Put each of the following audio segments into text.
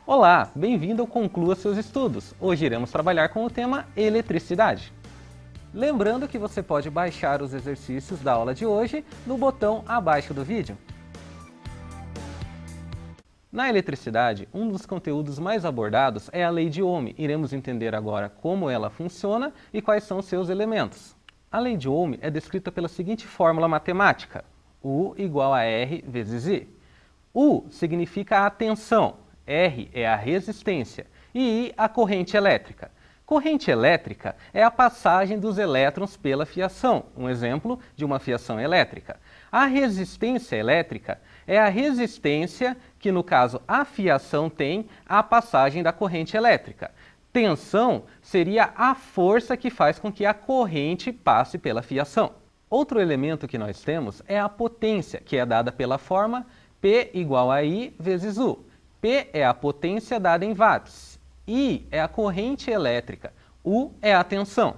Olá, bem-vindo ao Conclua Seus Estudos. Hoje iremos trabalhar com o tema eletricidade. Lembrando que você pode baixar os exercícios da aula de hoje no botão abaixo do vídeo. Na eletricidade, um dos conteúdos mais abordados é a lei de Ohm. Iremos entender agora como ela funciona e quais são seus elementos. A lei de Ohm é descrita pela seguinte fórmula matemática: U igual a R vezes I. U significa a tensão, R é a resistência e I a corrente elétrica. Corrente elétrica é a passagem dos elétrons pela fiação, um exemplo de uma fiação elétrica. A resistência elétrica é a resistência que, no caso, a fiação tem à passagem da corrente elétrica. Tensão seria a força que faz com que a corrente passe pela fiação. Outro elemento que nós temos é a potência, que é dada pela forma P igual a I vezes U. P é a potência dada em watts, I é a corrente elétrica, U é a tensão.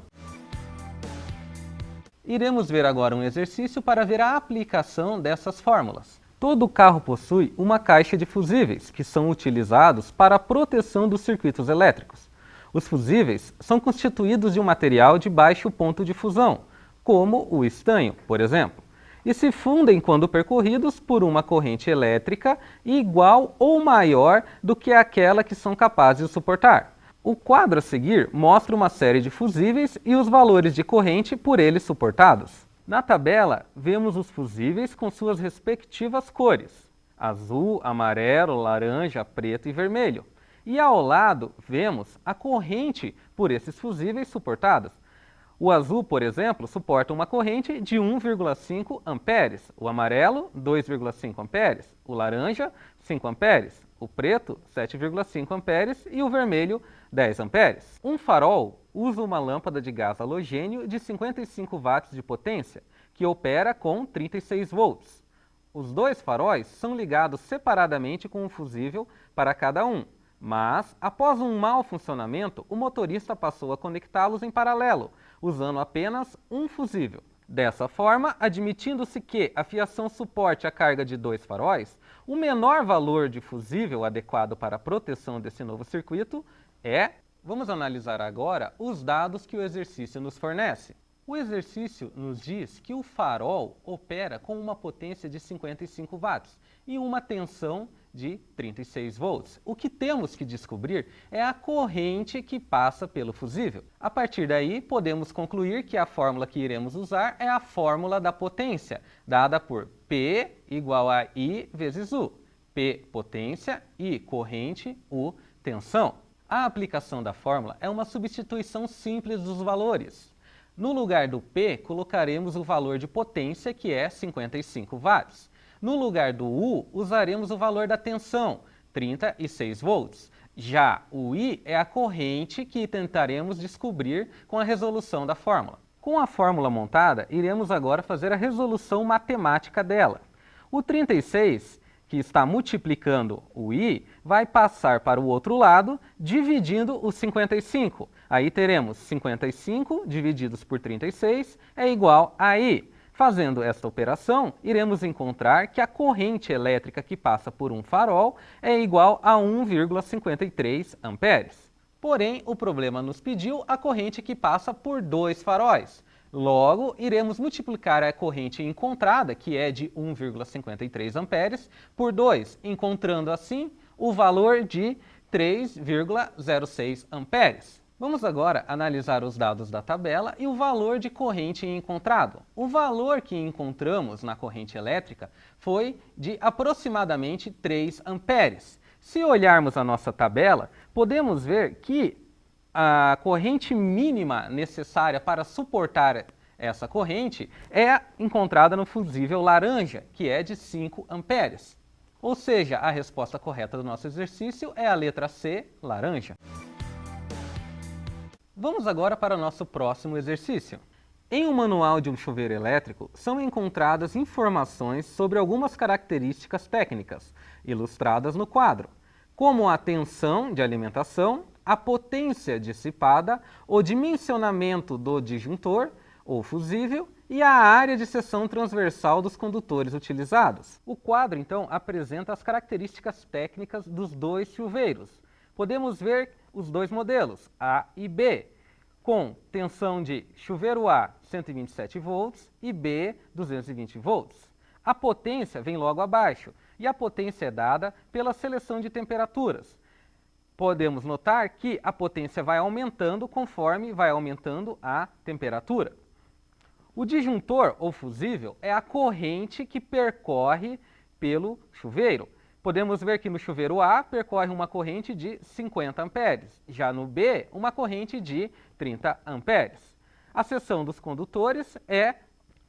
Iremos ver agora um exercício para ver a aplicação dessas fórmulas. Todo carro possui uma caixa de fusíveis, que são utilizados para a proteção dos circuitos elétricos. Os fusíveis são constituídos de um material de baixo ponto de fusão, como o estanho, por exemplo, e se fundem quando percorridos por uma corrente elétrica igual ou maior do que aquela que são capazes de suportar. O quadro a seguir mostra uma série de fusíveis e os valores de corrente por eles suportados. Na tabela, vemos os fusíveis com suas respectivas cores: azul, amarelo, laranja, preto e vermelho. E ao lado, vemos a corrente por esses fusíveis suportados. O azul, por exemplo, suporta uma corrente de 1,5 amperes, o amarelo, 2,5 amperes, o laranja, 5 amperes, o preto, 7,5 amperes e o vermelho, 10 amperes. Um farol usa uma lâmpada de gás halogênio de 55 watts de potência, que opera com 36 volts. Os dois faróis são ligados separadamente com um fusível para cada um, mas, após um mau funcionamento, o motorista passou a conectá-los em paralelo, usando apenas um fusível. Dessa forma, admitindo-se que a fiação suporte a carga de dois faróis, o menor valor de fusível adequado para a proteção desse novo circuito é... Vamos analisar agora os dados que o exercício nos fornece. O exercício nos diz que o farol opera com uma potência de 55 watts e uma tensão de 36 volts. O que temos que descobrir é a corrente que passa pelo fusível. A partir daí, podemos concluir que a fórmula que iremos usar é a fórmula da potência, dada por P igual a I vezes U. P, potência, I, corrente, U, tensão. A aplicação da fórmula é uma substituição simples dos valores. No lugar do P, colocaremos o valor de potência, que é 55 watts. No lugar do U, usaremos o valor da tensão, 36 volts. Já o I é a corrente que tentaremos descobrir com a resolução da fórmula. Com a fórmula montada, iremos agora fazer a resolução matemática dela. O 36, que está multiplicando o I, vai passar para o outro lado, dividindo o 55. Aí teremos 55 divididos por 36 é igual a I. Fazendo esta operação, iremos encontrar que a corrente elétrica que passa por um farol é igual a 1,53 amperes. Porém, o problema nos pediu a corrente que passa por dois faróis. Logo, iremos multiplicar a corrente encontrada, que é de 1,53 amperes, por 2, encontrando assim o valor de 3,06 amperes. Vamos agora analisar os dados da tabela e o valor de corrente encontrado. O valor que encontramos na corrente elétrica foi de aproximadamente 3 amperes. Se olharmos a nossa tabela, podemos ver que a corrente mínima necessária para suportar essa corrente é encontrada no fusível laranja, que é de 5 amperes. Ou seja, a resposta correta do nosso exercício é a letra C, laranja. Vamos agora para o nosso próximo exercício. Em um manual de um chuveiro elétrico, são encontradas informações sobre algumas características técnicas, ilustradas no quadro, como a tensão de alimentação, a potência dissipada, o dimensionamento do disjuntor, ou fusível e a área de seção transversal dos condutores utilizados. O quadro, então, apresenta as características técnicas dos dois chuveiros. Podemos ver os dois modelos, A e B, com tensão de chuveiro A 127 volts e B 220 volts. A potência vem logo abaixo e a potência é dada pela seleção de temperaturas. Podemos notar que a potência vai aumentando conforme vai aumentando a temperatura. O disjuntor ou fusível é a corrente que percorre pelo chuveiro. Podemos ver que no chuveiro A percorre uma corrente de 50 amperes, já no B uma corrente de 30 amperes. A seção dos condutores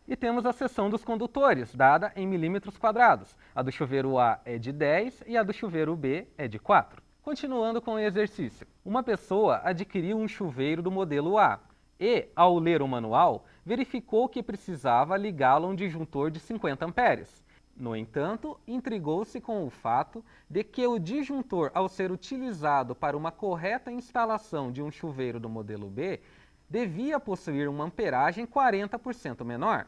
e temos a seção dos condutores, dada em milímetros quadrados. A do chuveiro A é de 10 e a do chuveiro B é de 4. Continuando com o exercício. Uma pessoa adquiriu um chuveiro do modelo A e, ao ler o manual, verificou que precisava ligá-lo a um disjuntor de 50 amperes. No entanto, intrigou-se com o fato de que o disjuntor, ao ser utilizado para uma correta instalação de um chuveiro do modelo B, devia possuir uma amperagem 40% menor.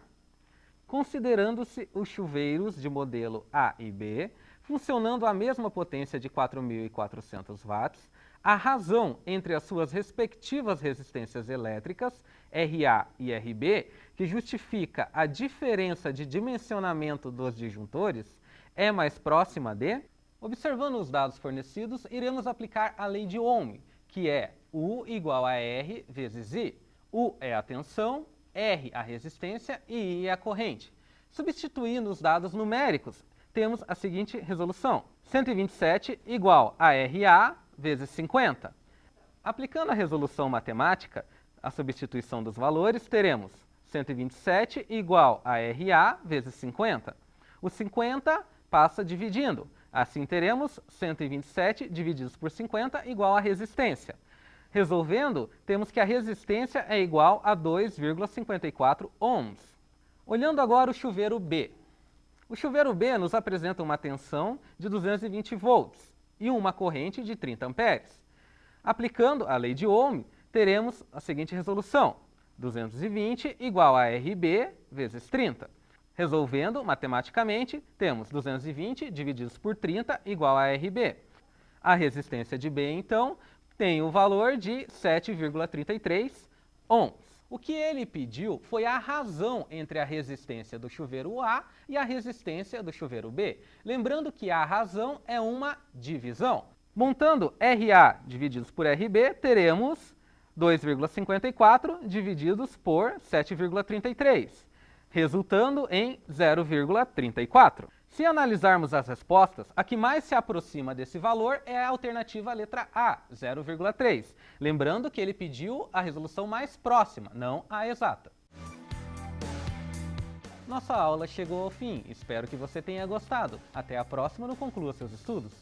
Considerando-se os chuveiros de modelo A e B, funcionando a mesma potência de 4.400 watts, a razão entre as suas respectivas resistências elétricas, RA e RB, que justifica a diferença de dimensionamento dos disjuntores, é mais próxima de... Observando os dados fornecidos, iremos aplicar a lei de Ohm, que é U igual a R vezes I. U é a tensão, R a resistência e I a corrente. Substituindo os dados numéricos, temos a seguinte resolução: 127 igual a RA vezes 50. Aplicando a resolução matemática, a substituição dos valores, teremos 127 igual a RA vezes 50. O 50 passa dividindo. Assim teremos 127 divididos por 50 igual a resistência. Resolvendo, temos que a resistência é igual a 2,54 ohms. Olhando agora o chuveiro B. O chuveiro B nos apresenta uma tensão de 220 volts e uma corrente de 30 amperes. Aplicando a lei de Ohm, teremos a seguinte resolução: 220 igual a RB vezes 30. Resolvendo matematicamente, temos 220 divididos por 30 igual a RB. A resistência de B, então, tem o valor de 7,33 ohms. O que ele pediu foi a razão entre a resistência do chuveiro A e a resistência do chuveiro B. Lembrando que a razão é uma divisão. Montando RA divididos por RB, teremos 2,54 divididos por 7,33, resultando em 0,34. Se analisarmos as respostas, a que mais se aproxima desse valor é a alternativa letra A, 0,3. Lembrando que ele pediu a resolução mais próxima, não a exata. Nossa aula chegou ao fim. Espero que você tenha gostado. Até a próxima no Conclua Seus Estudos.